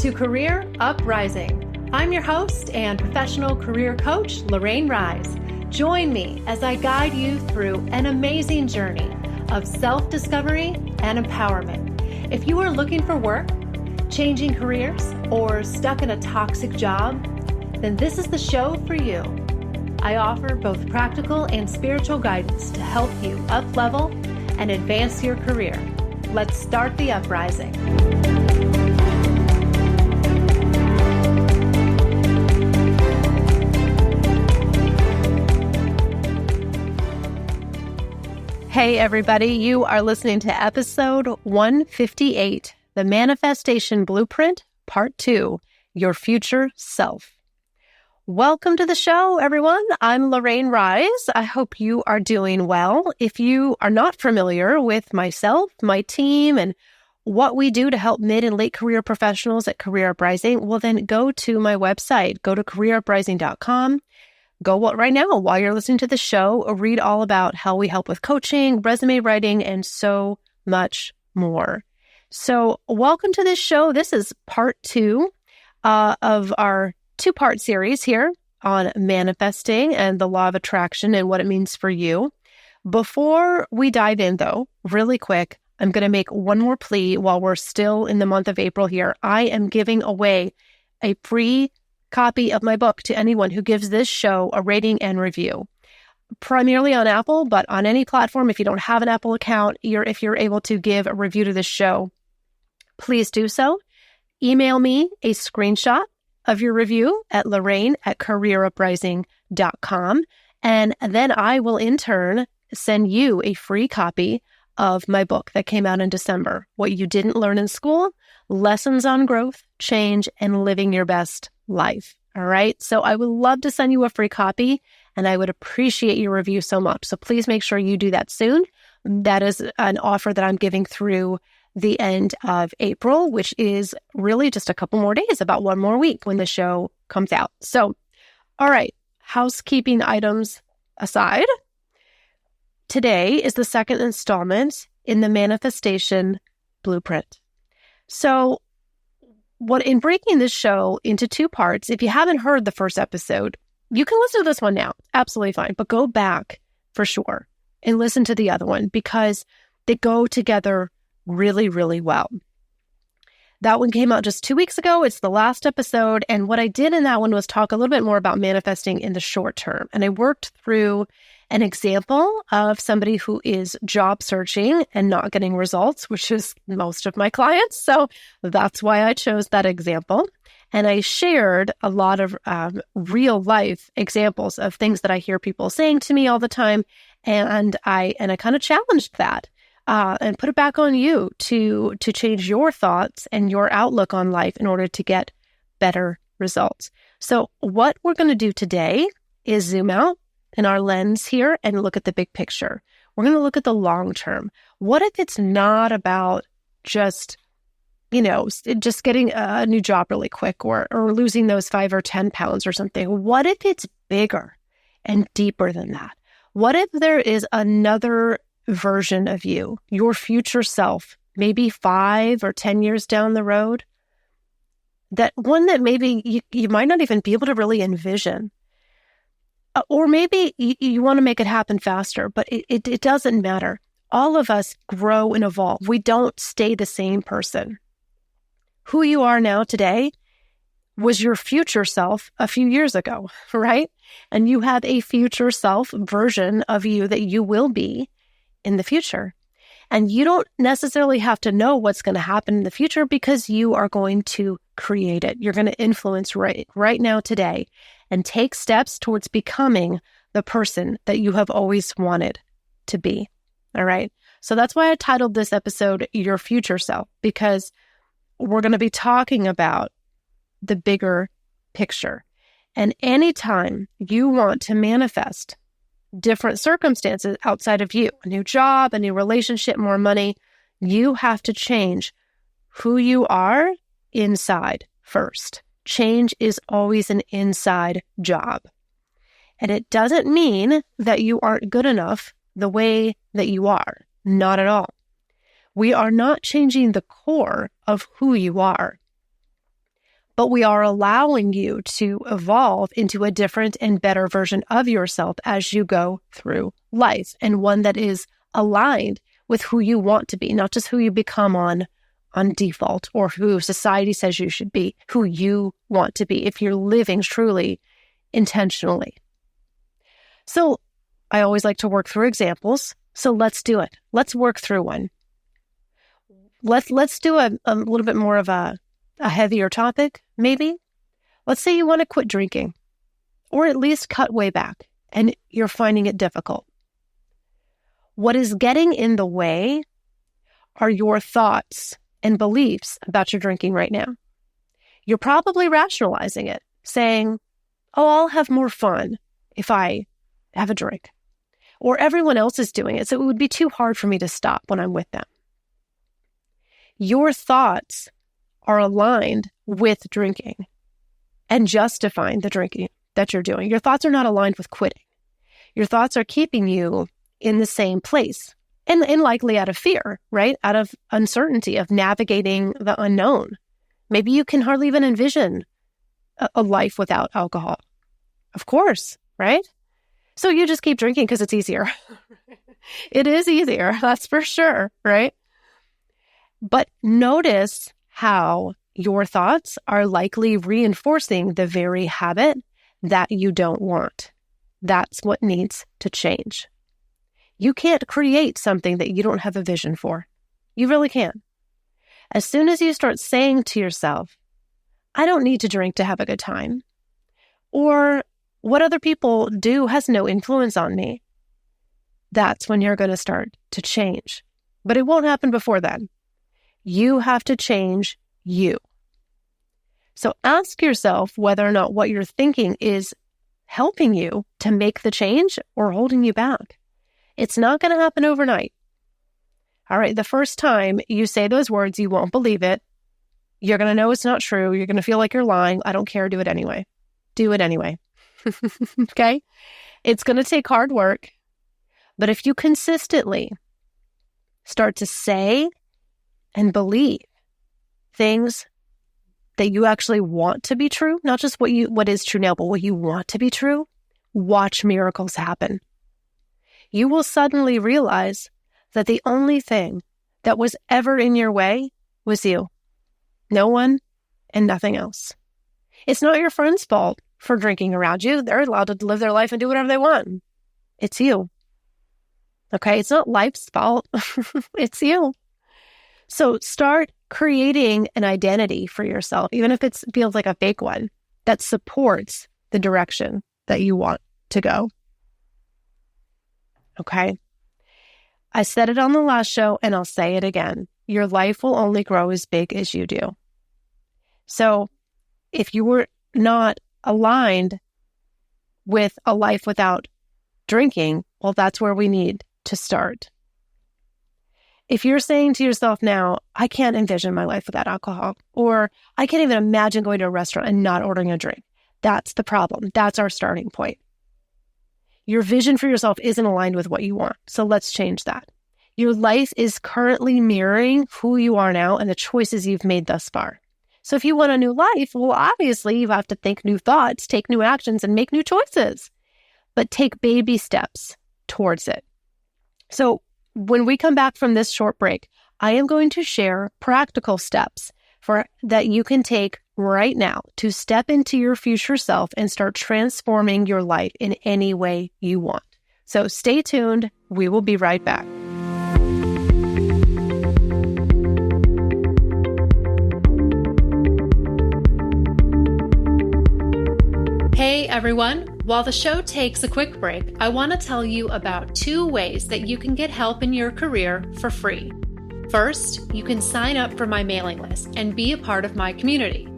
to Career Uprising. I'm your host and professional career coach, Lorraine Rise. Join me as I guide you through an amazing journey of self-discovery and empowerment. If you are looking for work, changing careers, or stuck in a toxic job, then this is the show for you. I offer both practical and spiritual guidance to help you up-level and advance your career. Let's start the uprising. Hey everybody, you are listening to episode 158, The Manifestation Blueprint, Part 2, Your Future Self. Welcome to the show, everyone. I'm Lorraine Rise. I hope you are doing well. If you are not familiar with myself, my team, and what we do to help mid and late career professionals at Career Uprising, well then go to my website, go to careeruprising.com. Go right now while you're listening to the show, read all about how we help with coaching, resume writing, and so much more. So welcome to this show. This is part 2 of our 2-part series here on manifesting and the law of attraction and what it means for you. Before we dive in, though, really quick, I'm going to make one more plea while we're still in the month of April here. I am giving away a free copy of my book to anyone who gives this show a rating and review, primarily on Apple, but on any platform. If you don't have an Apple account, if you're able to give a review to this show, please do so. Email me a screenshot of your review at Lorraine@careeruprising.com, and then I will in turn send you a free copy of my book that came out in December, What You Didn't Learn in School, Lessons on Growth, Change, and Living Your Best Life. All right. So I would love to send you a free copy, and I would appreciate your review so much. So please make sure you do that soon. That is an offer that I'm giving through the end of April, which is really just a couple more days, about one more week when the show comes out. So, all right, housekeeping items aside, today is the second installment in the Manifestation Blueprint. So, in breaking this show into 2 parts, if you haven't heard the first episode, you can listen to this one now, absolutely fine, but go back for sure and listen to the other one because they go together really, really well. That one came out just 2 weeks ago. It's the last episode. And what I did in that one was talk a little bit more about manifesting in the short term. And I worked through an example of somebody who is job searching and not getting results, which is most of my clients. So that's why I chose that example. And I shared a lot of real life examples of things that I hear people saying to me all the time. And I kind of challenged that. And put it back on you to change your thoughts and your outlook on life in order to get better results. So what we're going to do today is zoom out in our lens here and look at the big picture. We're going to look at the long term. What if it's not about just getting a new job really quick or losing those 5 or 10 pounds or something? What if it's bigger and deeper than that? What if there is another version of you, your future self, maybe 5 or 10 years down the road, that one that maybe you might not even be able to really envision, or maybe you want to make it happen faster, but it doesn't matter. All of us grow and evolve. We don't stay the same person. Who you are now today was your future self a few years ago, right? And you have a future self version of you that you will be in the future. And you don't necessarily have to know what's going to happen in the future because you are going to create it. You're going to influence right now today and take steps towards becoming the person that you have always wanted to be. All right. So that's why I titled this episode, Your Future Self, because we're going to be talking about the bigger picture. And anytime you want to manifest different circumstances outside of you, a new job, a new relationship, more money, you have to change who you are inside first. Change is always an inside job. And it doesn't mean that you aren't good enough the way that you are. Not at all. We are not changing the core of who you are. but we are allowing you to evolve into a different and better version of yourself as you go through life, and one that is aligned with who you want to be, not just who you become on default or who society says you should be, who you want to be if you're living truly intentionally. So I always like to work through examples. So let's do it. Let's work through one. Let's do a little bit more of a heavier topic, maybe. Let's say you want to quit drinking, or at least cut way back, and you're finding it difficult. What is getting in the way are your thoughts and beliefs about your drinking right now. You're probably rationalizing it, saying, oh, I'll have more fun if I have a drink. Or everyone else is doing it, so it would be too hard for me to stop when I'm with them. Your thoughts are aligned with drinking and justifying the drinking that you're doing. Your thoughts are not aligned with quitting. Your thoughts are keeping you in the same place and likely out of fear, right? Out of uncertainty of navigating the unknown. Maybe you can hardly even envision a life without alcohol. Of course, right? So you just keep drinking because it's easier. It is easier, that's for sure, right? But notice how your thoughts are likely reinforcing the very habit that you don't want. That's what needs to change. You can't create something that you don't have a vision for. You really can't. As soon as you start saying to yourself, I don't need to drink to have a good time, or what other people do has no influence on me, that's when you're going to start to change. But it won't happen before then. You have to change you. So ask yourself whether or not what you're thinking is helping you to make the change or holding you back. It's not going to happen overnight. All right, the first time you say those words, you won't believe it. You're going to know it's not true. You're going to feel like you're lying. I don't care. Do it anyway. Do it anyway. Okay? It's going to take hard work. But if you consistently start to say and believe things that you actually want to be true, not just what is true now, but what you want to be true, watch miracles happen. You will suddenly realize that the only thing that was ever in your way was you. No one and nothing else. It's not your friend's fault for drinking around you. They're allowed to live their life and do whatever they want. It's you. Okay? It's not life's fault. It's you. So start creating an identity for yourself, even if it feels like a fake one, that supports the direction that you want to go. Okay? I said it on the last show, and I'll say it again. Your life will only grow as big as you do. So if you were not aligned with a life without drinking, well, that's where we need to start. If you're saying to yourself now, I can't envision my life without alcohol, or I can't even imagine going to a restaurant and not ordering a drink, that's the problem. That's our starting point. Your vision for yourself isn't aligned with what you want. So let's change that. Your life is currently mirroring who you are now and the choices you've made thus far. So if you want a new life, well, obviously you have to think new thoughts, take new actions, and make new choices. But take baby steps towards it. So when we come back from this short break, I am going to share practical steps that you can take right now to step into your future self and start transforming your life in any way you want. So stay tuned. We will be right back. Hey everyone. While the show takes a quick break, I want to tell you about 2 ways that you can get help in your career for free. First, you can sign up for my mailing list and be a part of my community.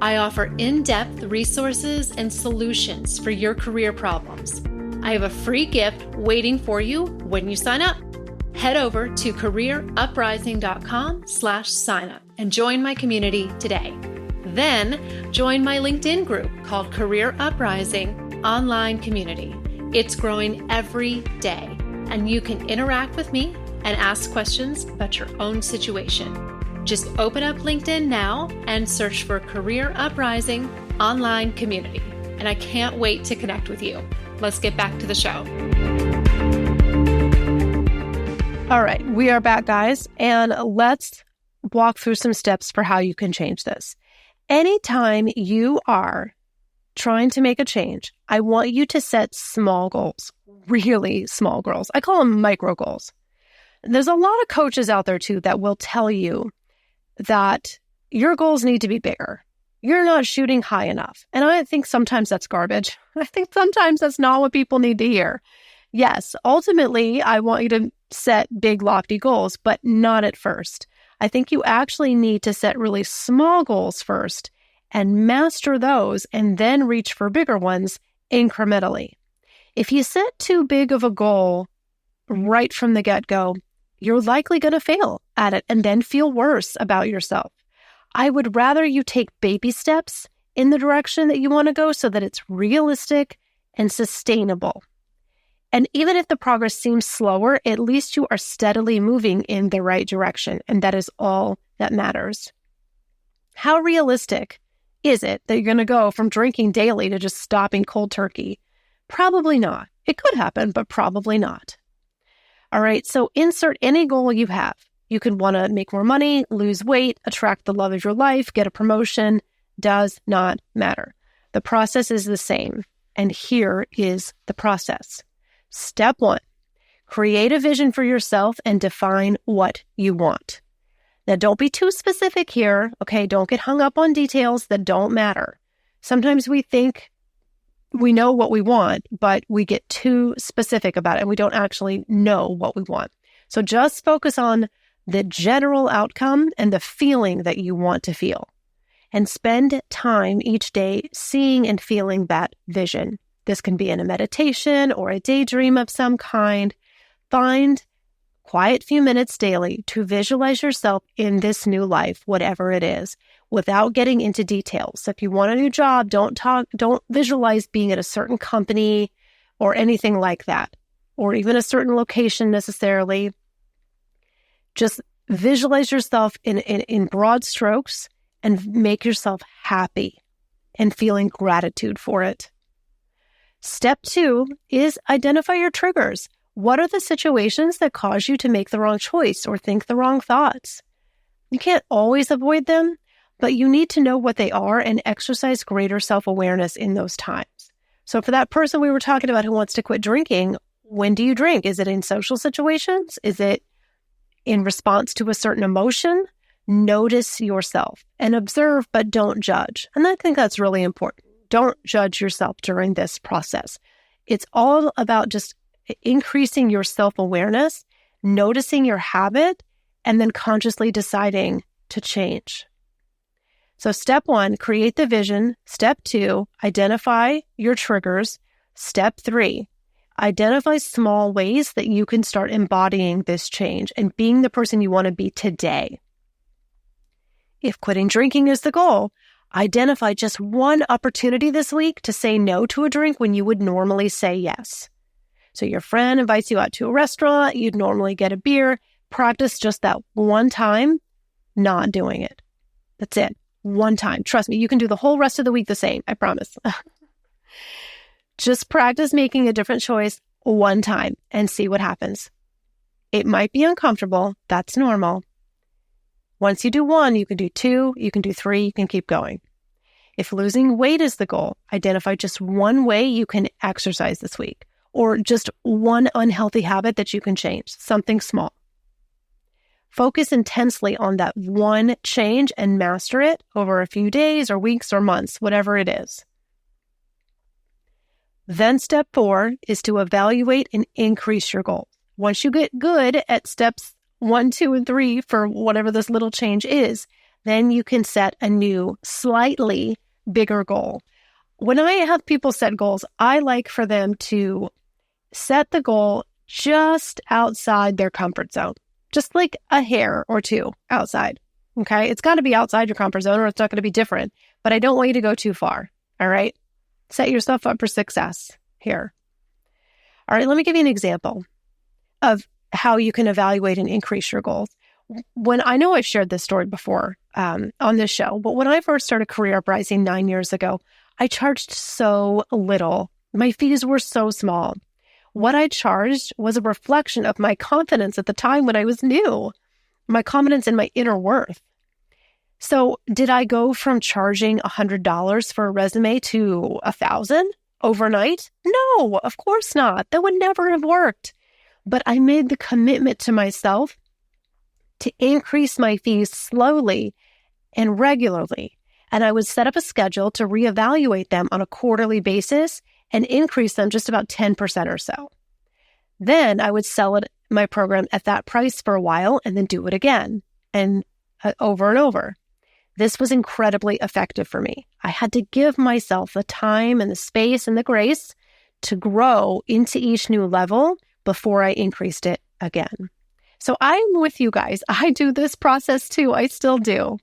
I offer in-depth resources and solutions for your career problems. I have a free gift waiting for you when you sign up. Head over to careeruprising.com/signup and join my community today. Then join my LinkedIn group called Career Uprising Online Community. It's growing every day, and you can interact with me and ask questions about your own situation. Just open up LinkedIn now and search for Career Uprising Online Community. And I can't wait to connect with you. Let's get back to the show. All right, we are back, guys, and let's walk through some steps for how you can change this. Anytime you are trying to make a change, I want you to set small goals, really small goals. I call them micro goals. There's a lot of coaches out there, too, that will tell you that your goals need to be bigger. You're not shooting high enough. And I think sometimes that's garbage. I think sometimes that's not what people need to hear. Yes, ultimately, I want you to set big, lofty goals, but not at first. I think you actually need to set really small goals first and master those and then reach for bigger ones incrementally. If you set too big of a goal right from the get-go, you're likely going to fail at it and then feel worse about yourself. I would rather you take baby steps in the direction that you want to go so that it's realistic and sustainable. And even if the progress seems slower, at least you are steadily moving in the right direction, and that is all that matters. How realistic is it that you're going to go from drinking daily to just stopping cold turkey? Probably not. It could happen, but probably not. All right, so insert any goal you have. You could want to make more money, lose weight, attract the love of your life, get a promotion. Does not matter. The process is the same, and here is the process. Step 1, create a vision for yourself and define what you want. Now, don't be too specific here, okay? Don't get hung up on details that don't matter. Sometimes we think we know what we want, but we get too specific about it and we don't actually know what we want. So just focus on the general outcome and the feeling that you want to feel. And spend time each day seeing and feeling that vision. This can be in a meditation or a daydream of some kind. Find quiet few minutes daily to visualize yourself in this new life, whatever it is, without getting into details. So if you want a new job, don't visualize being at a certain company or anything like that, or even a certain location necessarily. Just visualize yourself in broad strokes and make yourself happy and feeling gratitude for it. Step 2 is identify your triggers. What are the situations that cause you to make the wrong choice or think the wrong thoughts? You can't always avoid them, but you need to know what they are and exercise greater self-awareness in those times. So for that person we were talking about who wants to quit drinking, when do you drink? Is it in social situations? Is it in response to a certain emotion? Notice yourself and observe, but don't judge. And I think that's really important. Don't judge yourself during this process. It's all about just increasing your self-awareness, noticing your habit, and then consciously deciding to change. So step 1, create the vision. Step 2, identify your triggers. Step 3, identify small ways that you can start embodying this change and being the person you want to be today. If quitting drinking is the goal, identify just one opportunity this week to say no to a drink when you would normally say yes. So your friend invites you out to a restaurant, you'd normally get a beer. Practice just that one time, not doing it. That's it. One time. Trust me, you can do the whole rest of the week the same. I promise. Just practice making a different choice one time and see what happens. It might be uncomfortable. That's normal. Once you do 1, you can do 2, you can do 3, you can keep going. If losing weight is the goal, identify just one way you can exercise this week, or just one unhealthy habit that you can change, something small. Focus intensely on that one change and master it over a few days or weeks or months, whatever it is. Then step 4 is to evaluate and increase your goals. Once you get good at steps 1, 2, and 3 for whatever this little change is, then you can set a new, slightly bigger goal. When I have people set goals, I like for them to set the goal just outside their comfort zone, just like a hair or 2 outside. Okay? It's got to be outside your comfort zone or it's not going to be different, but I don't want you to go too far. All right? Set yourself up for success here. All right, let me give you an example of how you can evaluate and increase your goals. when I know I've shared this story before on this show, but when I first started Career Uprising 9 years ago, I charged so little. My fees were so small. What I charged was a reflection of my confidence at the time when I was new, my confidence in my inner worth. So did I go from charging $100 for a resume to $1,000 overnight? No, of course not. That would never have worked. But I made the commitment to myself to increase my fees slowly and regularly. And I would set up a schedule to reevaluate them on a quarterly basis and increase them just about 10% or so. Then I would sell my program at that price for a while and then do it again and over and over. This was incredibly effective for me. I had to give myself the time and the space and the grace to grow into each new level before I increased it again. So I'm with you guys. I do this process too. I still do.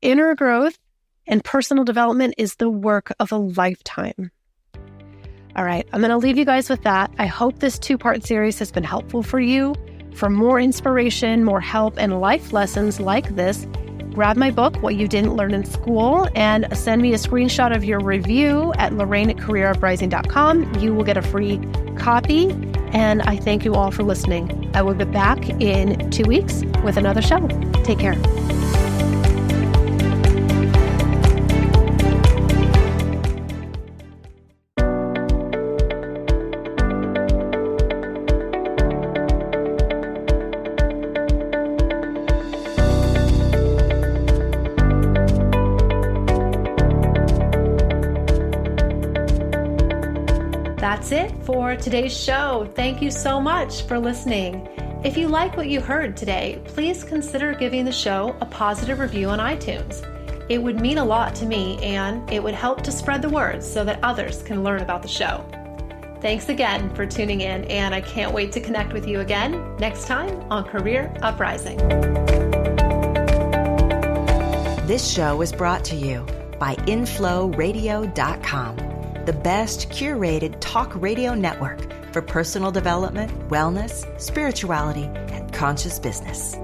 Inner growth and personal development is the work of a lifetime. All right, I'm going to leave you guys with that. I hope this 2-part series has been helpful for you. For more inspiration, more help, and life lessons like this, grab my book, What You Didn't Learn in School, and send me a screenshot of your review at Lorraine@careeruprising.com. You will get a free copy, and I thank you all for listening. I will be back in 2 weeks with another show. Take care. That's it for today's show. Thank you so much for listening. If you like what you heard today, please consider giving the show a positive review on iTunes. It would mean a lot to me, and it would help to spread the word so that others can learn about the show. Thanks again for tuning in, and I can't wait to connect with you again next time on Career Uprising. This show is brought to you by InflowRadio.com, the best curated talk radio network for personal development, wellness, spirituality, and conscious business.